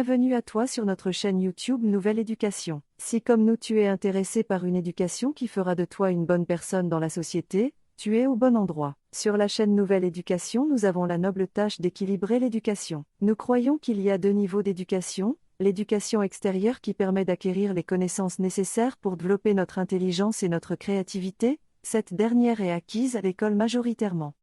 Bienvenue à toi sur notre chaîne YouTube Nouvelle Éducation. Si comme nous tu es intéressé par une éducation qui fera de toi une bonne personne dans la société, tu es au bon endroit. Sur la chaîne Nouvelle Éducation, nous avons la noble tâche d'équilibrer l'éducation. Nous croyons qu'il y a deux niveaux d'éducation, l'éducation extérieure qui permet d'acquérir les connaissances nécessaires pour développer notre intelligence et notre créativité, cette dernière est acquise à l'école majoritairement.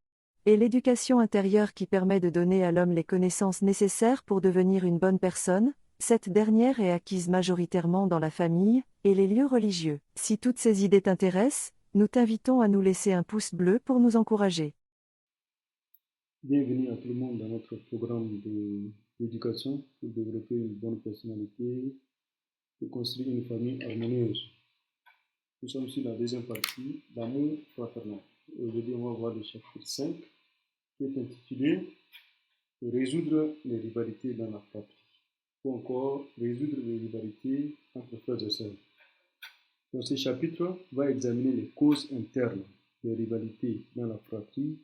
Et l'éducation intérieure qui permet de donner à l'homme les connaissances nécessaires pour devenir une bonne personne, cette dernière est acquise majoritairement dans la famille et les lieux religieux. Si toutes ces idées t'intéressent, nous t'invitons à nous laisser un pouce bleu pour nous encourager. Bienvenue à tout le monde dans notre programme d'éducation pour développer une bonne personnalité et construire une famille harmonieuse. Nous sommes sur la deuxième partie, l'amour fraternel. Aujourd'hui, on va voir le chapitre 5 qui est intitulé Résoudre les rivalités dans la fratrie ou encore résoudre les rivalités entre frères et sœurs. Dans ce chapitre, on va examiner les causes internes des rivalités dans la fratrie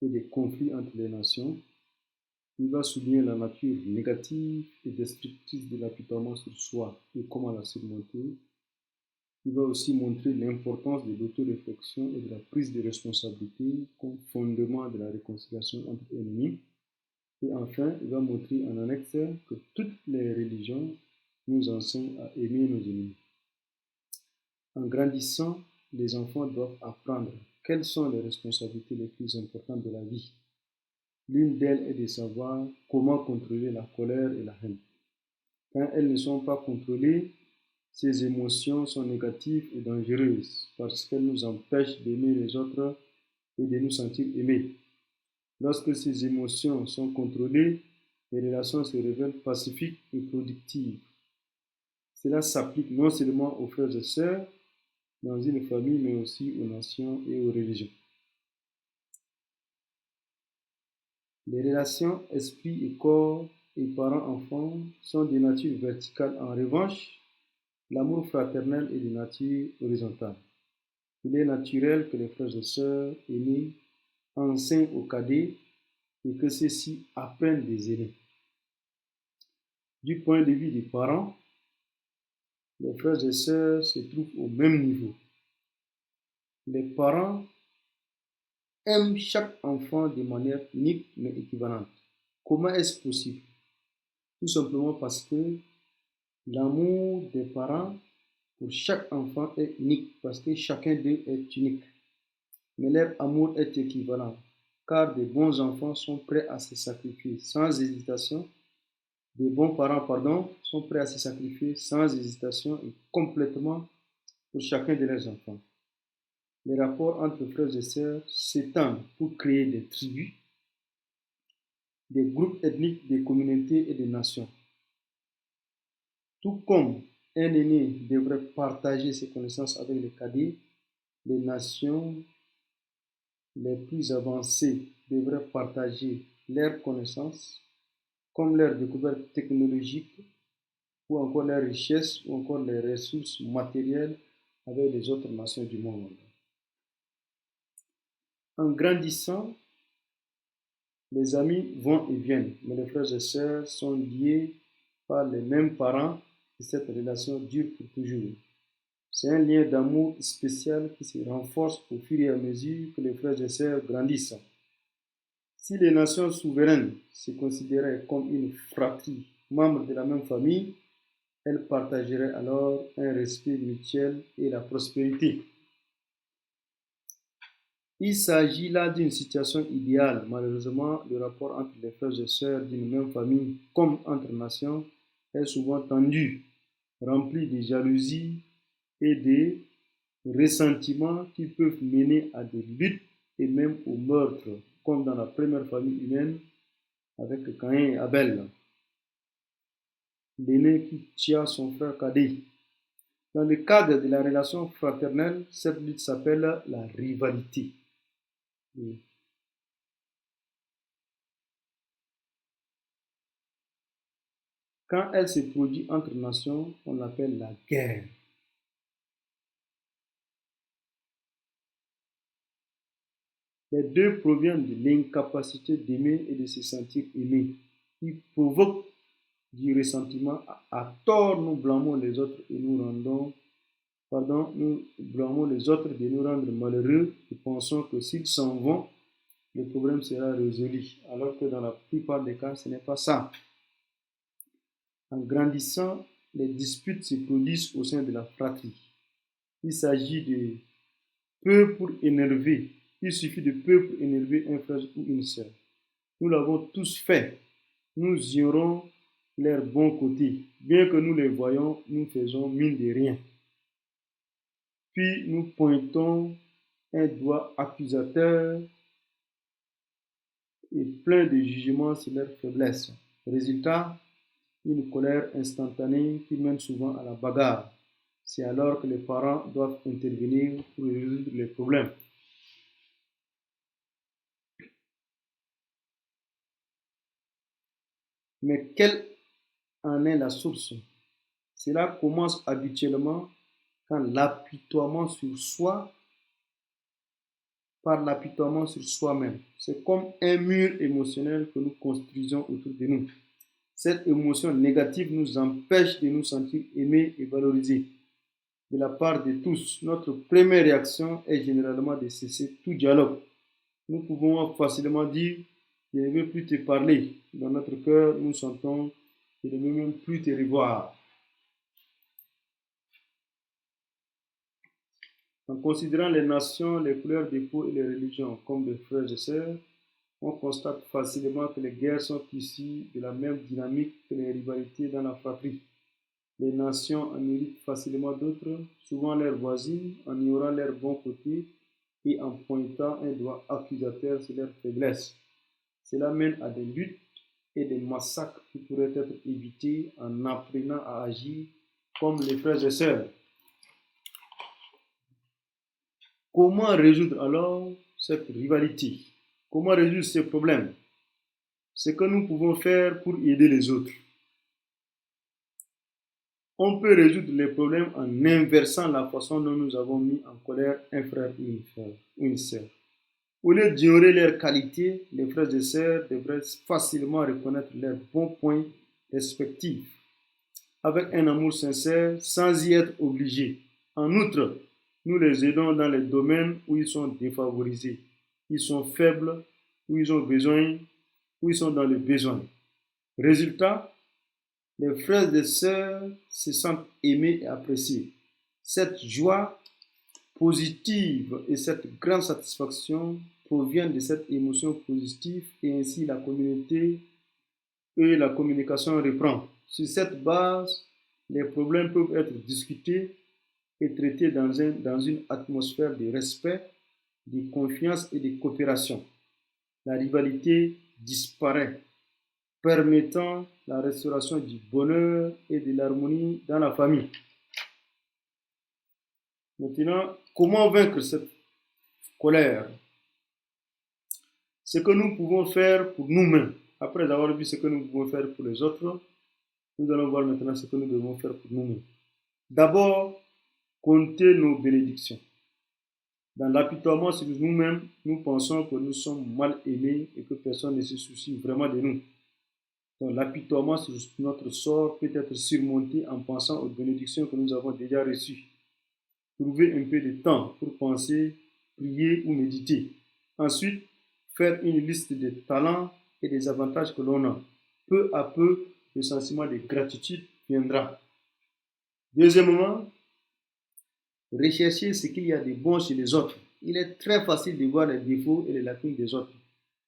et des conflits entre les nations. Il va souligner la nature négative et destructrice de l'apitoiement sur soi et comment la surmonter. Il va aussi montrer l'importance de l'autoréflexion et de la prise de responsabilité comme fondement de la réconciliation entre ennemis. Et enfin, il va montrer en annexe que toutes les religions nous enseignent à aimer nos ennemis. En grandissant, les enfants doivent apprendre quelles sont les responsabilités les plus importantes de la vie. L'une d'elles est de savoir comment contrôler la colère et la haine. Quand elles ne sont pas contrôlées, ces émotions sont négatives et dangereuses parce qu'elles nous empêchent d'aimer les autres et de nous sentir aimés. Lorsque ces émotions sont contrôlées, les relations se révèlent pacifiques et productives. Cela s'applique non seulement aux frères et sœurs dans une famille, mais aussi aux nations et aux religions. Les relations esprit et corps et parents-enfants sont de nature verticale. En revanche, l'amour fraternel est de nature horizontale. Il est naturel que les frères et sœurs aînés enseignent aux cadets et que ceux-ci apprennent des aînés. Du point de vue des parents, les frères et sœurs se trouvent au même niveau. Les parents aiment chaque enfant de manière unique mais équivalente. Comment est-ce possible? Tout simplement parce que l'amour des parents pour chaque enfant est unique, parce que chacun d'eux est unique. Mais leur amour est équivalent, car de bons enfants sont prêts à se sacrifier sans hésitation. De bons parents, sont prêts à se sacrifier sans hésitation et complètement pour chacun de leurs enfants. Les rapports entre frères et sœurs s'étendent pour créer des tribus, des groupes ethniques, des communautés et des nations. Tout comme un aîné devrait partager ses connaissances avec les cadets, les nations les plus avancées devraient partager leurs connaissances, comme leurs découvertes technologiques, ou encore leurs richesses, ou encore les ressources matérielles avec les autres nations du monde. En grandissant, les amis vont et viennent, mais les frères et sœurs sont liés par les mêmes parents et cette relation dure pour toujours. C'est un lien d'amour spécial qui se renforce au fur et à mesure que les frères et sœurs grandissent. Si les nations souveraines se considéraient comme une fratrie, membres de la même famille, elles partageraient alors un respect mutuel et la prospérité. Il s'agit là d'une situation idéale. Malheureusement, le rapport entre les frères et sœurs d'une même famille, comme entre nations, est souvent tendu, rempli de jalousie et de ressentiments qui peuvent mener à des luttes et même au meurtre, comme dans la première famille humaine avec Caïn et Abel, l'aîné qui tua son frère cadet. Dans le cadre de la relation fraternelle, cette lutte s'appelle la rivalité. Quand elle se produit entre nations, on l'appelle la guerre. Les deux proviennent de l'incapacité d'aimer et de se sentir aimé, qui provoque du ressentiment. À tort, nous blâmons les autres et nous blâmons les autres de nous rendre malheureux et pensons que s'ils s'en vont, le problème sera résolu. Alors que dans la plupart des cas, ce n'est pas ça. En grandissant, les disputes se produisent au sein de la fratrie. Il s'agit de peu pour énerver. Il suffit de peu pour énerver un frère ou une sœur. Nous l'avons tous fait. Nous ignorons leurs bons côtés. Bien que nous les voyons, nous faisons mine de rien. Puis nous pointons un doigt accusateur et plein de jugements sur leurs faiblesses. Résultat, une colère instantanée qui mène souvent à la bagarre. C'est alors que les parents doivent intervenir pour résoudre les problèmes. Mais quelle en est la source? Cela commence habituellement quand l'apitoiement sur soi, par l'apitoiement sur soi-même. C'est comme un mur émotionnel que nous construisons autour de nous. Cette émotion négative nous empêche de nous sentir aimés et valorisés. De la part de tous, notre première réaction est généralement de cesser tout dialogue. Nous pouvons facilement dire « je ne veux plus te parler ». Dans notre cœur, nous sentons « je ne veux même plus te revoir ». En considérant les nations, les couleurs de peau et les religions comme des frères et sœurs, on constate facilement que les guerres sont issues de la même dynamique que les rivalités dans la fratrie. Les nations en héritent facilement d'autres, souvent leurs voisines, en ignorant leurs bons côtés et en pointant un doigt accusateur sur leurs faiblesses. Cela mène à des luttes et des massacres qui pourraient être évités en apprenant à agir comme les frères et sœurs. Comment résoudre alors cette rivalité? Comment résoudre ces problèmes? Ce que nous pouvons faire pour aider les autres. On peut résoudre les problèmes en inversant la façon dont nous avons mis en colère un frère ou une sœur. Au lieu d'ignorer leurs qualités, les frères et sœurs devraient facilement reconnaître leurs bons points respectifs, avec un amour sincère, sans y être obligés. En outre, nous les aidons dans les domaines où ils sont défavorisés. Ils sont faibles, où ils ont besoin, où ils sont dans le besoin. Résultat, les frères et sœurs se sentent aimés et appréciés. Cette joie positive et cette grande satisfaction proviennent de cette émotion positive et ainsi la communauté et la communication reprend. Sur cette base, les problèmes peuvent être discutés et traités dans une atmosphère de respect, de confiance et de coopération. La rivalité disparaît, permettant la restauration du bonheur et de l'harmonie dans la famille. Maintenant, comment vaincre cette colère? Ce que nous pouvons faire pour nous-mêmes. Après avoir vu ce que nous pouvons faire pour les autres, nous allons voir maintenant ce que nous devons faire pour nous-mêmes. D'abord, compter nos bénédictions. Dans l'apitoiement sur nous-mêmes, nous pensons que nous sommes mal aimés et que personne ne se soucie vraiment de nous. Donc, l'apitoiement sur notre sort peut être surmonté en pensant aux bénédictions que nous avons déjà reçues. Trouver un peu de temps pour penser, prier ou méditer. Ensuite, faire une liste des talents et des avantages que l'on a. Peu à peu, le sentiment de gratitude viendra. Deuxièmement, rechercher ce qu'il y a de bon chez les autres. Il est très facile de voir les défauts et les lacunes des autres.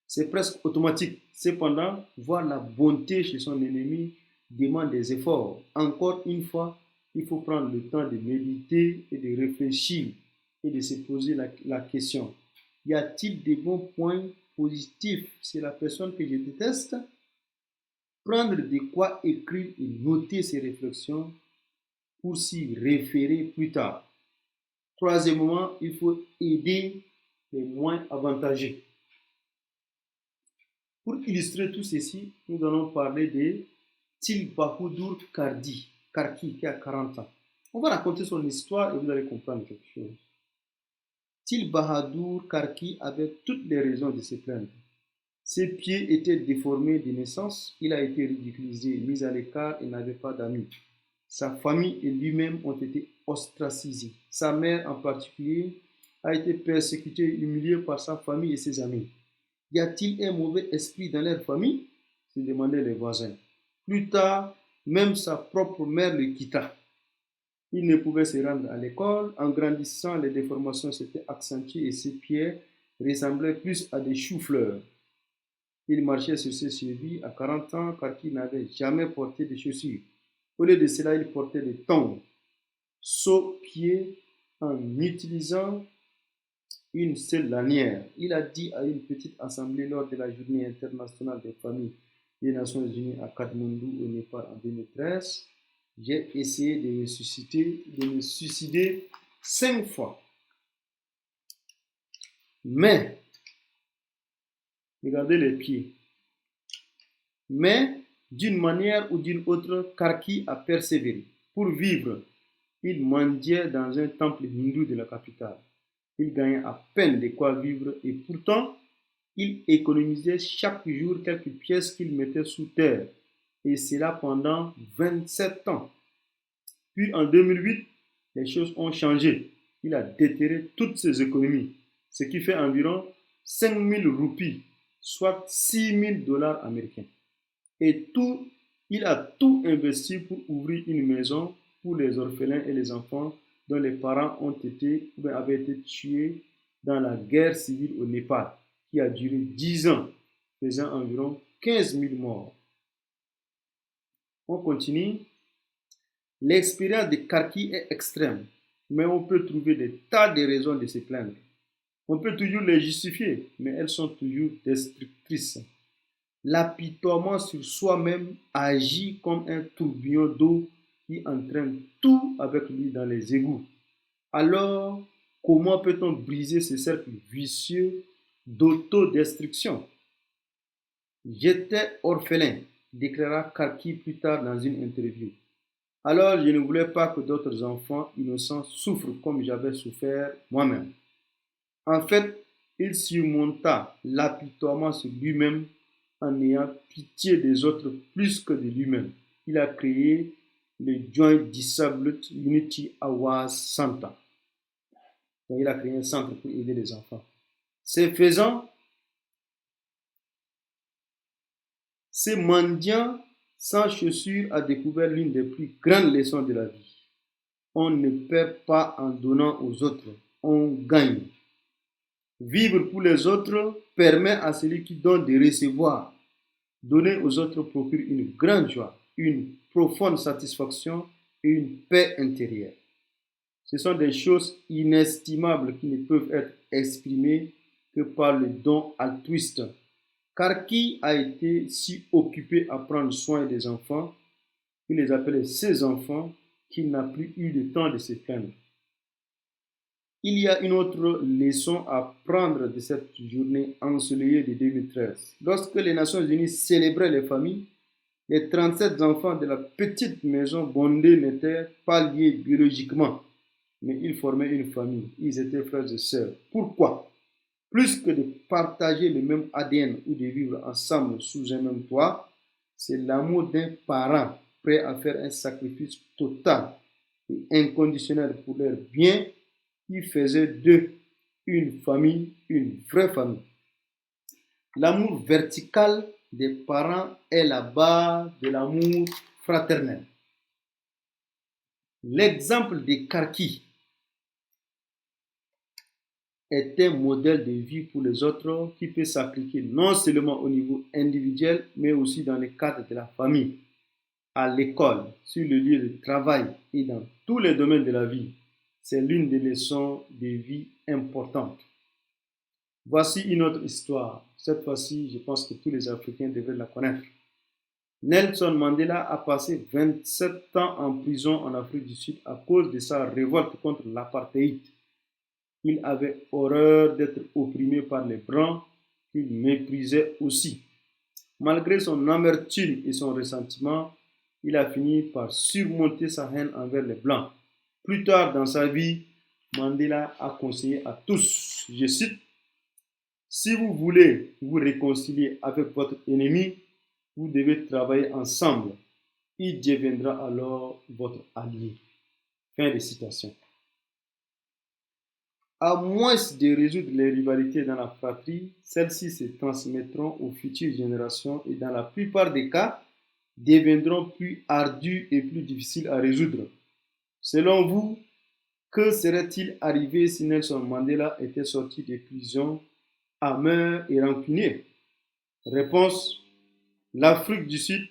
C'est presque automatique. Cependant, voir la bonté chez son ennemi demande des efforts. Encore une fois, il faut prendre le temps de méditer et de réfléchir et de se poser la question. Y a-t-il des bons points positifs chez la personne que je déteste? Prendre de quoi écrire et noter ces réflexions pour s'y référer plus tard. Troisièmement, il faut aider les moins avantagés. Pour illustrer tout ceci, nous allons parler de Bahadur Karki qui a 40 ans. On va raconter son histoire et vous allez comprendre quelque chose. Bahadur Karki avait toutes les raisons de se plaindre. Ses pieds étaient déformés de naissance, il a été ridiculisé, mis à l'écart et n'avait pas d'amis. Sa famille et lui-même ont été ostracisés. Sa mère en particulier a été persécutée et humiliée par sa famille et ses amis. Y a-t-il un mauvais esprit dans leur famille? Se demandaient les voisins. Plus tard, même sa propre mère le quitta. Il ne pouvait se rendre à l'école. En grandissant, les déformations s'étaient accentuées et ses pieds ressemblaient plus à des choux-fleurs. Il marchait sur ses chevilles à 40 ans car il n'avait jamais porté de chaussures. Au lieu de cela, il portait des tongs, saut-pieds en utilisant une seule lanière. Il a dit à une petite assemblée lors de la journée internationale des familles des Nations Unies à Katmandou au Népal en 2013, j'ai essayé de me suicider 5 fois. Mais, regardez les pieds. Mais, d'une manière ou d'une autre, Karki a persévéré. Pour vivre, il mendiait dans un temple hindou de la capitale. Il gagnait à peine de quoi vivre et pourtant, il économisait chaque jour quelques pièces qu'il mettait sous terre. Et cela pendant 27 ans. Puis en 2008, les choses ont changé. Il a déterré toutes ses économies, ce qui fait environ 5000 roupies, soit 6000 $ américains. Et il a tout investi pour ouvrir une maison pour les orphelins et les enfants dont les parents avaient été tués dans la guerre civile au Népal, qui a duré 10 ans, faisant environ 15 000 morts. On continue. L'expérience de Karki est extrême, mais on peut trouver des tas de raisons de se plaindre. On peut toujours les justifier, mais elles sont toujours destructrices. L'apitoiement sur soi-même agit comme un tourbillon d'eau qui entraîne tout avec lui dans les égouts. Alors, comment peut-on briser ce cercle vicieux d'autodestruction? J'étais orphelin, déclara Karki plus tard dans une interview. Alors, je ne voulais pas que d'autres enfants innocents souffrent comme j'avais souffert moi-même. En fait, il surmonta l'apitoiement sur lui-même en ayant pitié des autres plus que de lui-même. Il a créé le Joint Disabled Unity Awards Center. Donc, il a créé un centre pour aider les enfants. Ce faisant, ce mendiant sans chaussures a découvert l'une des plus grandes leçons de la vie. On ne perd pas en donnant aux autres, on gagne. Vivre pour les autres permet à celui qui donne de recevoir. Donner aux autres procure une grande joie, une profonde satisfaction et une paix intérieure. Ce sont des choses inestimables qui ne peuvent être exprimées que par le don altruiste. Car qui a été si occupé à prendre soin des enfants, il les appelait ses enfants, qu'il n'a plus eu le temps de se plaindre. Il y a une autre leçon à prendre de cette journée ensoleillée de 2013. Lorsque les Nations Unies célébraient les familles, les 37 enfants de la petite maison bondée n'étaient pas liés biologiquement, mais ils formaient une famille. Ils étaient frères et sœurs. Pourquoi? Plus que de partager le même ADN ou de vivre ensemble sous un même toit, c'est l'amour d'un parent prêt à faire un sacrifice total et inconditionnel pour leur bien qui faisait d'eux une famille, une vraie famille. L'amour vertical des parents est la base de l'amour fraternel. L'exemple de Karki est un modèle de vie pour les autres qui peut s'appliquer non seulement au niveau individuel, mais aussi dans le cadre de la famille, à l'école, sur le lieu de travail et dans tous les domaines de la vie. C'est l'une des leçons de vie importantes. Voici une autre histoire. Cette fois-ci, je pense que tous les Africains devraient la connaître. Nelson Mandela a passé 27 ans en prison en Afrique du Sud à cause de sa révolte contre l'apartheid. Il avait horreur d'être opprimé par les Blancs qu'il méprisait aussi. Malgré son amertume et son ressentiment, il a fini par surmonter sa haine envers les Blancs. Plus tard dans sa vie, Mandela a conseillé à tous, je cite, Si vous voulez vous réconcilier avec votre ennemi, vous devez travailler ensemble. Il deviendra alors votre allié. Fin de citation. À moins de résoudre les rivalités dans la fratrie, celles-ci se transmettront aux futures générations et dans la plupart des cas, deviendront plus ardues et plus difficiles à résoudre. Selon vous, que serait-il arrivé si Nelson Mandela était sorti de prison amer et rancunier? Réponse: l'Afrique du Sud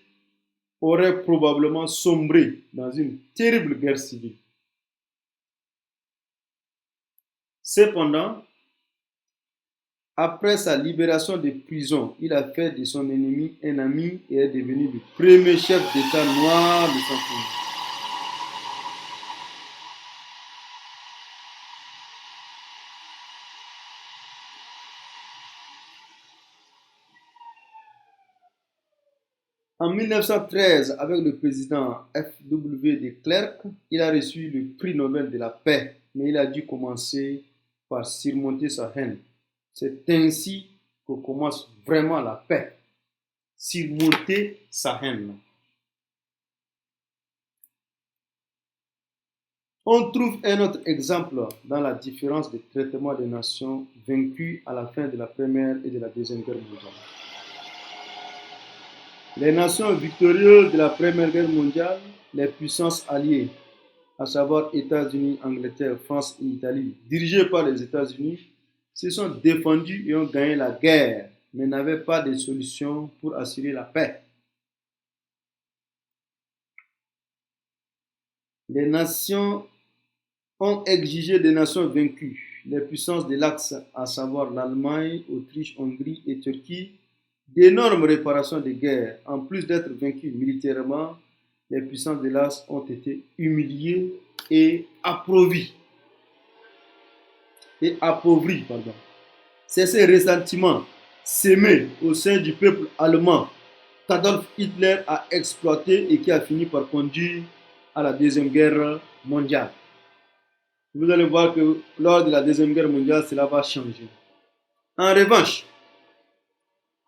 aurait probablement sombré dans une terrible guerre civile. Cependant, après sa libération de prison, il a fait de son ennemi un ami et est devenu le premier chef d'État noir de son pays. En 1913, avec le président F.W. de Klerk, il a reçu le prix Nobel de la paix, mais il a dû commencer par surmonter sa haine. C'est ainsi que commence vraiment la paix. Surmonter sa haine. On trouve un autre exemple dans la différence de traitement des nations vaincues à la fin de la Première et de la Deuxième Guerre mondiale. Les nations victorieuses de la Première Guerre mondiale, les puissances alliées, à savoir États-Unis, Angleterre, France et Italie, dirigées par les États-Unis, se sont défendues et ont gagné la guerre, mais n'avaient pas de solution pour assurer la paix. Les nations ont exigé des nations vaincues, les puissances de l'Axe, à savoir l'Allemagne, Autriche, Hongrie et Turquie, d'énormes réparations de guerre. En plus d'être vaincues militairement, les puissances de l'Axe ont été humiliées et appauvries. C'est ce ressentiment sémé au sein du peuple allemand qu'Adolf Hitler a exploité et qui a fini par conduire à la Deuxième Guerre mondiale. Vous allez voir que lors de la Deuxième Guerre mondiale, cela va changer. En revanche,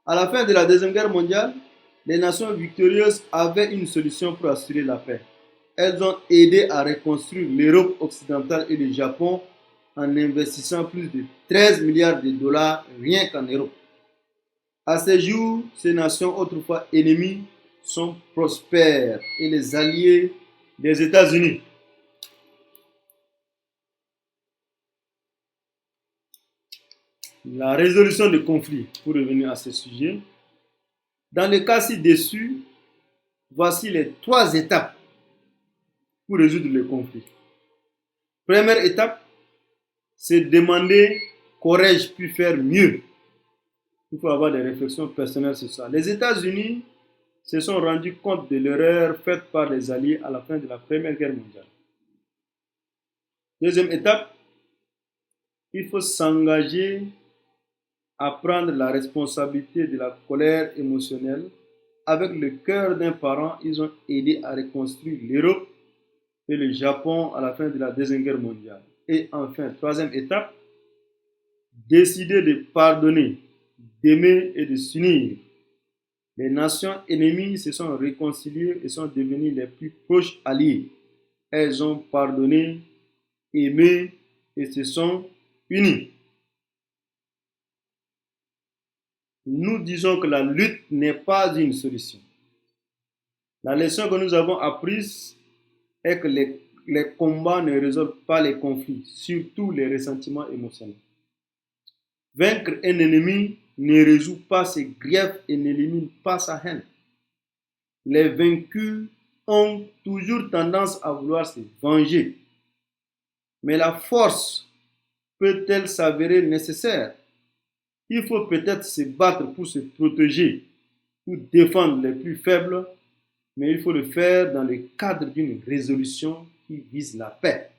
à la fin de la Deuxième Guerre mondiale, les nations victorieuses avaient une solution pour assurer la paix. Elles ont aidé à reconstruire l'Europe occidentale et le Japon en investissant plus de 13 milliards de dollars rien qu'en Europe. À ce jour, ces nations autrefois ennemies sont prospères et les alliés des États-Unis. La résolution des conflits, pour revenir à ce sujet. Dans le cas ci-dessus, voici les 3 étapes pour résoudre le conflit. Première étape, c'est demander qu'aurais-je pu faire mieux. Il faut avoir des réflexions personnelles sur ça. Les États-Unis se sont rendus compte de l'erreur faite par les Alliés à la fin de la Première Guerre mondiale. Deuxième étape, il faut s'engager à prendre la responsabilité de la colère émotionnelle. Avec le cœur d'un parent, ils ont aidé à reconstruire l'Europe et le Japon à la fin de la Deuxième Guerre mondiale. Et enfin, troisième étape, décider de pardonner, d'aimer et de s'unir. Les nations ennemies se sont réconciliées et sont devenues les plus proches alliés. Elles ont pardonné, aimé et se sont unies. Nous disons que la lutte n'est pas une solution. La leçon que nous avons apprise est que les combats ne résolvent pas les conflits, surtout les ressentiments émotionnels. Vaincre un ennemi ne résout pas ses griefs et n'élimine pas sa haine. Les vaincus ont toujours tendance à vouloir se venger. Mais la force peut-elle s'avérer nécessaire? Il faut peut-être se battre pour se protéger, pour défendre les plus faibles, mais il faut le faire dans le cadre d'une résolution qui vise la paix.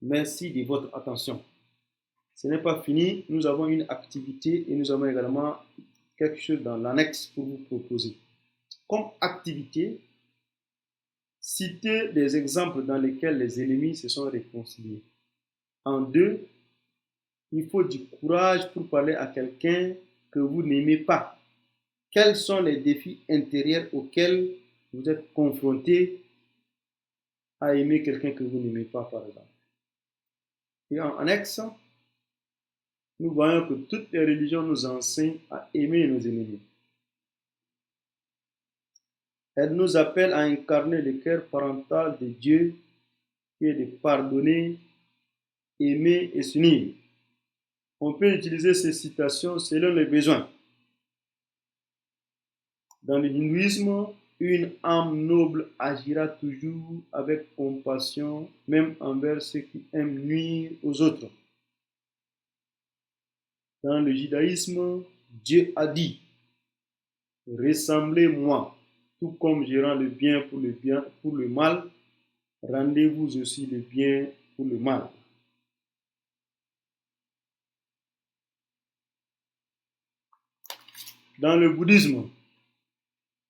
Merci de votre attention. Ce n'est pas fini, nous avons une activité et nous avons également quelque chose dans l'annexe pour vous proposer. Comme activité, citez des exemples dans lesquels les ennemis se sont réconciliés. En 2, il faut du courage pour parler à quelqu'un que vous n'aimez pas. Quels sont les défis intérieurs auxquels vous êtes confronté à aimer quelqu'un que vous n'aimez pas, par exemple? Et en annexe, nous voyons que toutes les religions nous enseignent à aimer nos ennemis. Elles nous appellent à incarner le cœur parental de Dieu, qui est de pardonner, aimer et s'unir. On peut utiliser ces citations selon les besoins. Dans le hindouisme, une âme noble agira toujours avec compassion, même envers ceux qui aiment nuire aux autres. Dans le judaïsme, Dieu a dit: ressemblez-moi, tout comme je rends le bien pour le mal, rendez-vous aussi le bien pour le mal. Dans le bouddhisme,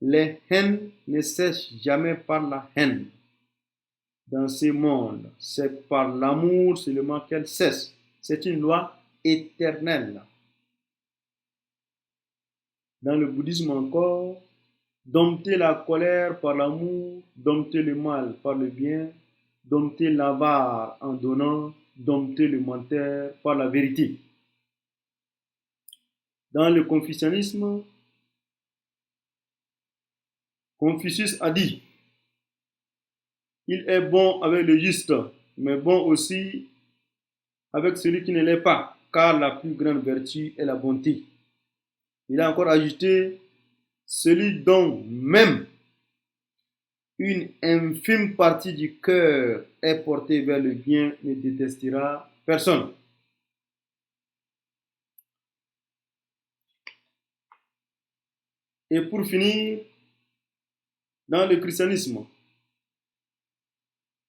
les haines ne cessent jamais par la haine. Dans ce monde, c'est par l'amour seulement qu'elles cessent. C'est une loi éternelle. Dans le bouddhisme encore, dompter la colère par l'amour, dompter le mal par le bien, dompter l'avare en donnant, dompter le menteur par la vérité. Dans le confucianisme, Confucius a dit: il est bon avec le juste, mais bon aussi avec celui qui ne l'est pas, car la plus grande vertu est la bonté. Il a encore ajouté: celui dont même une infime partie du cœur est portée vers le bien ne détestera personne. Et pour finir, dans le christianisme,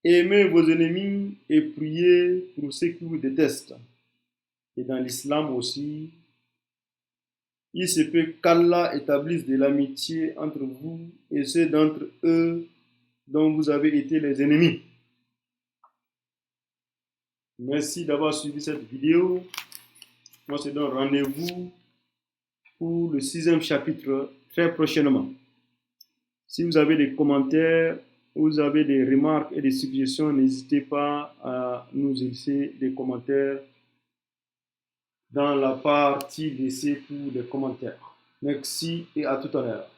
aimez vos ennemis et priez pour ceux qui vous détestent. Et dans l'islam aussi, il se peut qu'Allah établisse de l'amitié entre vous et ceux d'entre eux dont vous avez été les ennemis. Merci d'avoir suivi cette vidéo. Moi, je donne rendez-vous pour le 6e chapitre très prochainement. Si vous avez des commentaires, vous avez des remarques et des suggestions, n'hésitez pas à nous laisser des commentaires dans la partie laissée pour les commentaires. Merci et à tout à l'heure.